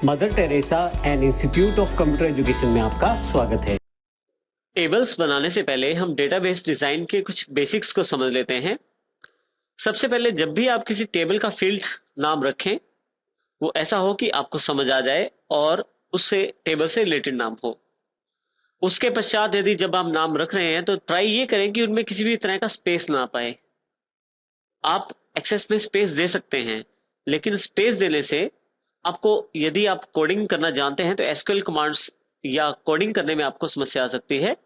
Mother Teresa and institute of computer education में आपका स्वागत है। टेबल्स बनाने से पहले हम डेटाबेस डिजाइन के कुछ बेसिक्स को समझ लेते हैं। सबसे पहले जब भी आप किसी टेबल का फील्ड नाम रखें वो ऐसा हो कि आपको समझ आ जाए और उससे टेबल से रिलेटेड नाम हो। उसके पश्चात यदि जब आप नाम रख रहे हैं तो ट्राई ये करें कि उनमें किसी भी तरह का स्पेस ना पाए। आप एक्सेस में स्पेस दे सकते हैं, लेकिन स्पेस देने से आपको, यदि आप कोडिंग करना जानते हैं तो एसक्यूएल कमांड्स या कोडिंग करने में आपको समस्या आ सकती है,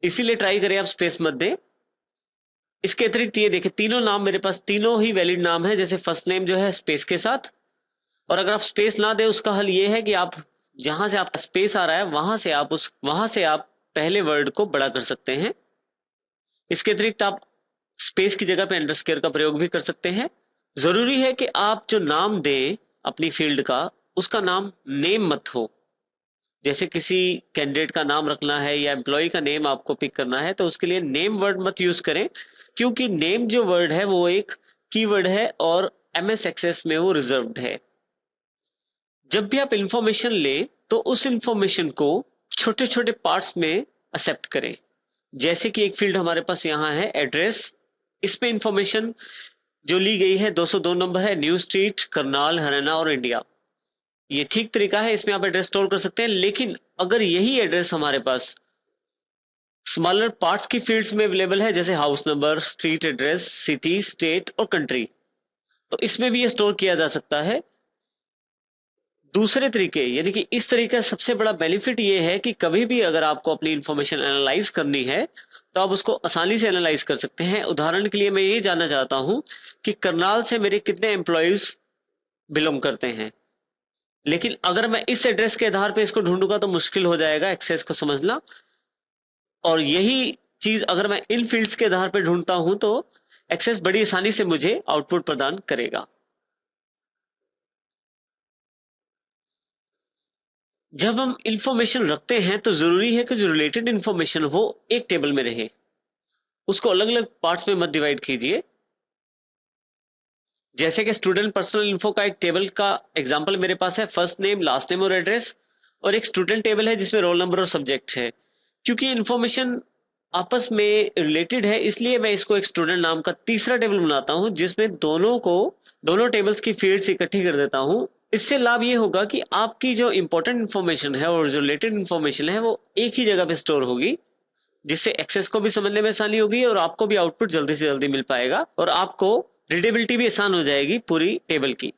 इसीलिए ट्राई करें आप स्पेस मत दें। इसके अतिरिक्त ये देखिए, तीनों नाम मेरे पास तीनों ही वैलिड नाम है। जैसे फर्स्ट नेम जो है स्पेस के साथ, और अगर आप स्पेस ना दें उसका हल ये है कि आप जहां से आपका स्पेस आ रहा है वहां से आप पहले वर्ड को बड़ा कर सकते हैं। इसके अतिरिक्त आप स्पेस की जगह पे अंडरस्कोर का प्रयोग भी कर सकते हैं। जरूरी है कि आप जो नाम दें अपनी फील्ड का, उसका नाम नेम मत हो। जैसे किसी कैंडिडेट का नाम रखना है या एम्प्लॉय का नेम आपको पिक करना है तो उसके लिए नेम वर्ड मत यूज करें, क्योंकि नेम जो वर्ड है वो एक कीवर्ड है और एमएस एक्सेस में वो रिजर्व्ड है। जब भी आप इंफॉर्मेशन लें तो उस इंफॉर्मेशन को छोटे छोटे पार्ट्स में एक्सेप्ट करें। जैसे कि एक फील्ड हमारे पास यहाँ है एड्रेस, इसमें इंफॉर्मेशन जो ली गई है 202 नंबर है, न्यू स्ट्रीट, करनाल, हरियाणा और इंडिया। ये ठीक तरीका है, इसमें आप एड्रेस स्टोर कर सकते हैं। लेकिन अगर यही एड्रेस हमारे पास स्मॉलर पार्ट्स की फील्ड्स में अवेलेबल है, जैसे house number, street address, city, state और कंट्री, तो इसमें भी ये स्टोर किया जा सकता है। दूसरे तरीके, यानी कि इस तरीके का सबसे बड़ा बेनिफिट ये है कि कभी भी अगर आपको अपनी इंफॉर्मेशन एनालाइज करनी है तो आप उसको आसानी से एनालाइज कर सकते हैं। उदाहरण के लिए मैं ये जानना चाहता हूं कि करनाल से मेरे कितने एम्प्लॉयज बिलोंग करते हैं, लेकिन अगर मैं इस एड्रेस के आधार पे इसको ढूंढूंगा तो मुश्किल हो जाएगा एक्सेस को समझना। और यही चीज अगर मैं इन फील्ड्स के आधार पे ढूंढता हूं तो एक्सेस बड़ी आसानी से मुझे आउटपुट प्रदान करेगा। जब हम इंफॉर्मेशन रखते हैं तो जरूरी है कि जो रिलेटेड इंफॉर्मेशन हो एक टेबल में रहे, उसको अलग अलग पार्ट्स में मत डिवाइड कीजिए। जैसे कि स्टूडेंट पर्सनल इन्फो का एक टेबल का एग्जांपल मेरे पास है, फर्स्ट नेम, लास्ट नेम और एड्रेस, और एक स्टूडेंट टेबल है जिसमें रोल नंबर और सब्जेक्ट है। क्योंकि इंफॉर्मेशन आपस में रिलेटेड है, इसलिए मैं इसको एक स्टूडेंट नाम का तीसरा टेबल बनाता हूं जिसमें दोनों टेबल्स की फील्ड्स इकट्ठी कर देता हूं। इससे लाभ ये होगा कि आपकी जो इंपॉर्टेंट इंफॉर्मेशन है और जो रिलेटेड इंफॉर्मेशन है वो एक ही जगह पे स्टोर होगी, जिससे एक्सेस को भी समझने में आसानी होगी और आपको भी आउटपुट जल्दी से जल्दी मिल पाएगा और आपको रीडेबिलिटी भी आसान हो जाएगी पूरी टेबल की।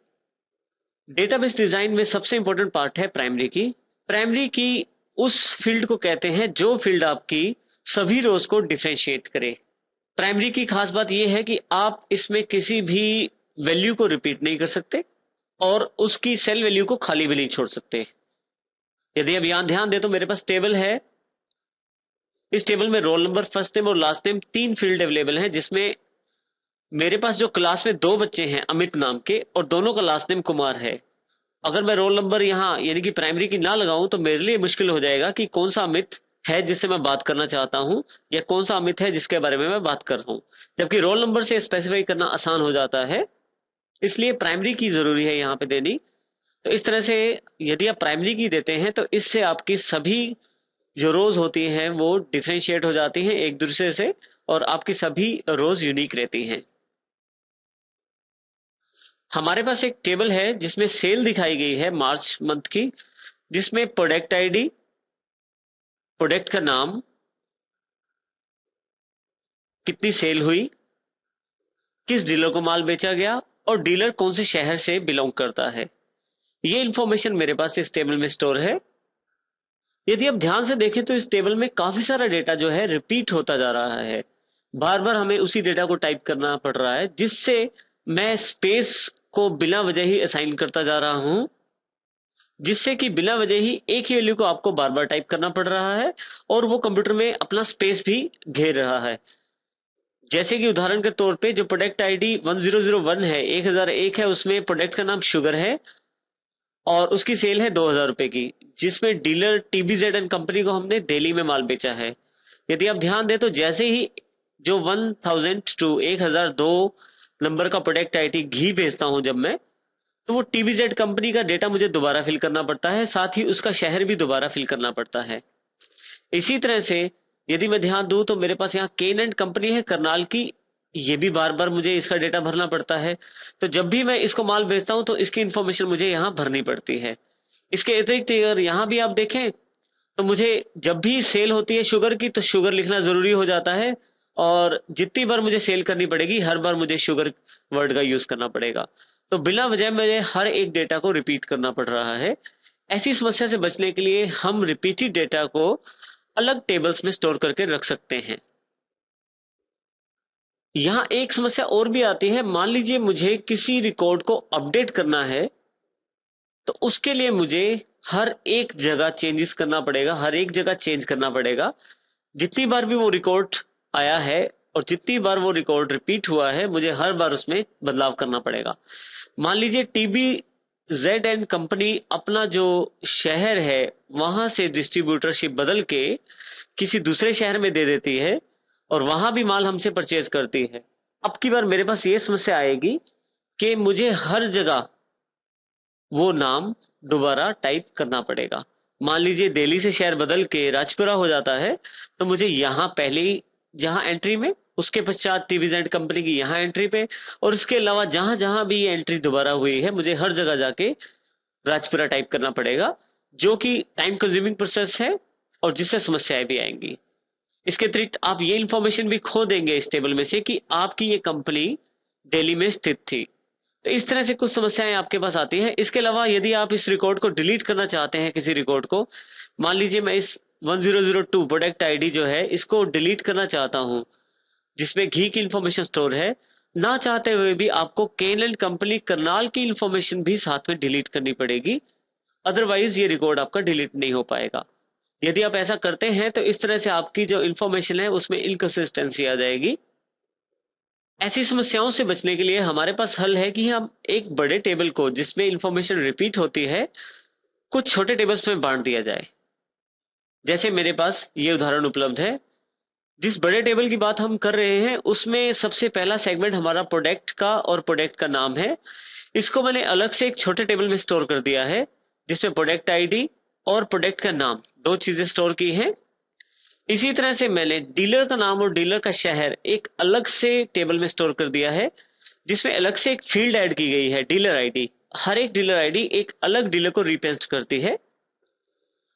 डेटाबेस डिजाइन में सबसे इंपॉर्टेंट पार्ट है प्राइमरी की। प्राइमरी की उस फील्ड को कहते हैं जो फील्ड आपकी सभी रोज को डिफरेंशिएट करे। प्राइमरी की खास बात यह है कि आप इसमें किसी भी वैल्यू को रिपीट नहीं कर सकते और उसकी सेल वैल्यू को खाली भी नहीं छोड़ सकते। यदि आप यहां ध्यान दें तो मेरे पास टेबल है, इस टेबल में रोल नंबर, फर्स्ट नेम और लास्ट नेम तीन फील्ड अवेलेबल हैं, जिसमें मेरे पास जो क्लास में दो बच्चे हैं अमित नाम के और दोनों का लास्ट नेम कुमार है। अगर मैं रोल नंबर यहाँ यानी कि प्राइमरी की ना लगाऊं तो मेरे लिए मुश्किल हो जाएगा कि कौन सा अमित है जिससे मैं बात करना चाहता हूं या कौन सा अमित है जिसके बारे में मैं बात कर रहा हूं, जबकि रोल नंबर से स्पेसिफाई करना आसान हो जाता है। इसलिए प्राइमरी की जरूरी है यहाँ पे देनी। तो इस तरह से यदि आप प्राइमरी की देते हैं तो इससे आपकी सभी जो रोज होती हैं वो डिफरेंशिएट हो जाती हैं एक दूसरे से और आपकी सभी रोज यूनिक रहती हैं। हमारे पास एक टेबल है जिसमें सेल दिखाई गई है मार्च मंथ की, जिसमें प्रोडक्ट आईडी, प्रोडक्ट का नाम, कितनी सेल हुई, किस डीलर को माल बेचा गया और डीलर कौन से शहर से बिलोंग करता है। ये इंफॉर्मेशन मेरे पास इस टेबल में स्टोर है। यदि आप ध्यान से देखें तो इस टेबल में काफी सारा डेटा जो है रिपीट होता जा रहा है, बार बार हमें उसी डेटा को टाइप करना पड़ रहा है, जिससे मैं स्पेस को बिना वजह ही असाइन करता जा रहा हूं, जिससे कि बिना वजह ही एक ही वैल्यू को आपको बार बार टाइप करना पड़ रहा है और वो कंप्यूटर में अपना स्पेस भी घेर रहा है। जैसे कि उदाहरण के तौर पे जो प्रोडक्ट आईडी 1001 है, 1001 है, उसमें प्रोडक्ट का नाम शुगर है और उसकी सेल है 2000 रुपए की, जिसमें डीलर टीबीजेड एंड कंपनी को हमने दिल्ली में माल बेचा है। यदि आप ध्यान दें तो जैसे ही जो 1000 टू 1002 नंबर का प्रोडक्ट आईडी घी भेजता हूं जब मैं, तो वो टीबीजेड कंपनी का डेटा मुझे दोबारा फिल करना पड़ता है, साथ ही उसका शहर भी दोबारा फिल करना पड़ता है। इसी तरह से यदि मैं ध्यान दूं तो मेरे पास यहाँ केन एंड कंपनी है करनाल की, ये भी बार बार मुझे इसका डेटा भरना पड़ता है। तो जब भी मैं इसको माल बेचता हूं तो इसकी इंफॉर्मेशन मुझे यहाँ भरनी पड़ती है। इसके अतिरिक्त अगर यहाँ भी आप देखें तो मुझे जब भी सेल होती है शुगर की तो शुगर लिखना जरूरी हो जाता है, और जितनी बार मुझे सेल करनी पड़ेगी हर बार मुझे शुगर वर्ड का यूज करना पड़ेगा। तो बिना वजह मुझे हर एक डेटा को रिपीट करना पड़ रहा है। ऐसी समस्या से बचने के लिए हम रिपीटेड डेटा को अलग टेबल्स में स्टोर करके रख सकते हैं। यहाँ एक समस्या और भी आती है। मान लीजिए मुझे किसी रिकॉर्ड को अपडेट करना है, तो उसके लिए मुझे हर एक जगह चेंजेस करना पड़ेगा, हर एक जगह चेंज करना पड़ेगा। जितनी बार भी वो रिकॉर्ड आया है और जितनी बार वो रिकॉर्ड रिपीट हुआ है, मुझे हर बार उसमें बदलाव करना पड़ेगा। मान लीजिए टीबी जेड एंड कंपनी अपना जो शहर है वहां से डिस्ट्रीब्यूटरशिप बदल के किसी दूसरे शहर में दे देती है और वहां भी माल हमसे परचेज करती है। अब की बार मेरे पास ये समस्या आएगी कि मुझे हर जगह वो नाम दोबारा टाइप करना पड़ेगा। मान लीजिए दिल्ली से शहर बदल के राजपुरा हो जाता है, तो मुझे यहाँ पहले ही जहां एंट्री में, उसके पश्चात टीवीजेड कंपनी की यहाँ एंट्री पे, और उसके अलावा जहां जहां भी ये एंट्री दोबारा हुई है मुझे हर जगह जाके राजपुरा टाइप करना पड़ेगा, जो कि टाइम कंज्यूमिंग प्रोसेस है और जिससे समस्याएं भी आएंगी। इसके अतिरिक्त आप ये इंफॉर्मेशन भी खो देंगे इस टेबल में से कि आपकी ये कंपनी दिल्ली में स्थित थी। तो इस तरह से कुछ समस्याएं आपके पास आती हैं। इसके अलावा यदि आप इस रिकॉर्ड को डिलीट करना चाहते हैं, किसी रिकॉर्ड को, मान लीजिए मैं इस 1002 प्रोडक्ट आईडी जो है इसको डिलीट करना चाहता हूं, जिसमें घी की इंफॉर्मेशन स्टोर है, ना चाहते हुए भी आपको केन एंड कंपनी करनाल की इंफॉर्मेशन भी साथ में डिलीट करनी पड़ेगी, अदरवाइज ये रिकॉर्ड आपका डिलीट नहीं हो पाएगा। यदि आप ऐसा करते हैं तो इस तरह से आपकी जो इंफॉर्मेशन है उसमें इनकंसिस्टेंसी आ जाएगी। ऐसी समस्याओं से बचने के लिए हमारे पास हल है कि हम एक बड़े टेबल को जिसमें इंफॉर्मेशन रिपीट होती है कुछ छोटे टेबल्स में बांट दिया जाए। जैसे मेरे पास ये उदाहरण उपलब्ध है। जिस बड़े टेबल की बात हम कर रहे हैं उसमें सबसे पहला सेगमेंट हमारा प्रोडक्ट का और प्रोडक्ट का नाम है। इसको मैंने अलग से एक छोटे टेबल में स्टोर कर दिया है, जिसमें प्रोडक्ट आईडी और प्रोडक्ट का नाम, दो चीजें स्टोर की हैं। इसी तरह से मैंने डीलर का नाम और डीलर का शहर एक अलग से टेबल में स्टोर कर दिया है, जिसमें अलग से एक फील्ड ऐड की गई है, डीलर आईडी। हर एक डीलर आईडी एक अलग डीलर को रिप्रेजेंट करती है।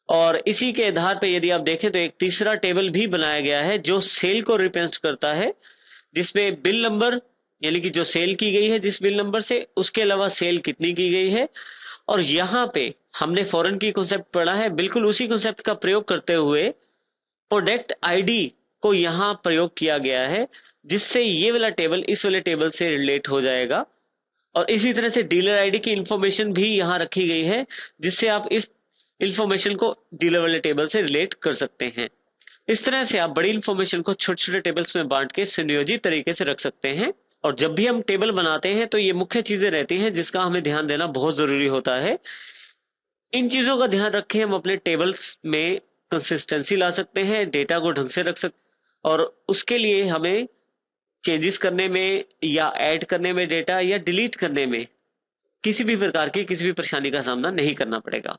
और इसी के आधार पर यदि आप देखें तो एक तीसरा टेबल भी बनाया गया है जो सेल को रिप्रेजेंट करता है, जिसमें बिल नंबर, यानी कि जो सेल की गई है जिस बिल नंबर से, उसके अलावा सेल कितनी की गई है। और यहाँ पे हमने फॉरेन की कॉन्सेप्ट पढ़ा है, बिल्कुल उसी कॉन्सेप्ट का प्रयोग करते हुए प्रोडक्ट आईडी को यहाँ प्रयोग किया गया है, जिससे ये वाला टेबल इस वाले टेबल से रिलेट हो जाएगा। और इसी तरह से डीलर आईडी की इंफॉर्मेशन भी यहाँ रखी गई है, जिससे आप इस इंफॉर्मेशन को डीलर वाले टेबल से रिलेट कर सकते हैं। इस तरह से आप बड़ी इंफॉर्मेशन को छोटे छोटे टेबल्स में बांट के सुनियोजित तरीके से रख सकते हैं। और जब भी हम टेबल बनाते हैं तो ये मुख्य चीजें रहती हैं जिसका हमें ध्यान देना बहुत जरूरी होता है। इन चीजों का ध्यान रखें, हम अपने टेबल्स में कंसिस्टेंसी ला सकते हैं, डेटा को ढंग से रख सकते, और उसके लिए हमें चेंजेस करने में या ऐड करने में डेटा या डिलीट करने में किसी भी प्रकार की किसी भी परेशानी का सामना नहीं करना पड़ेगा।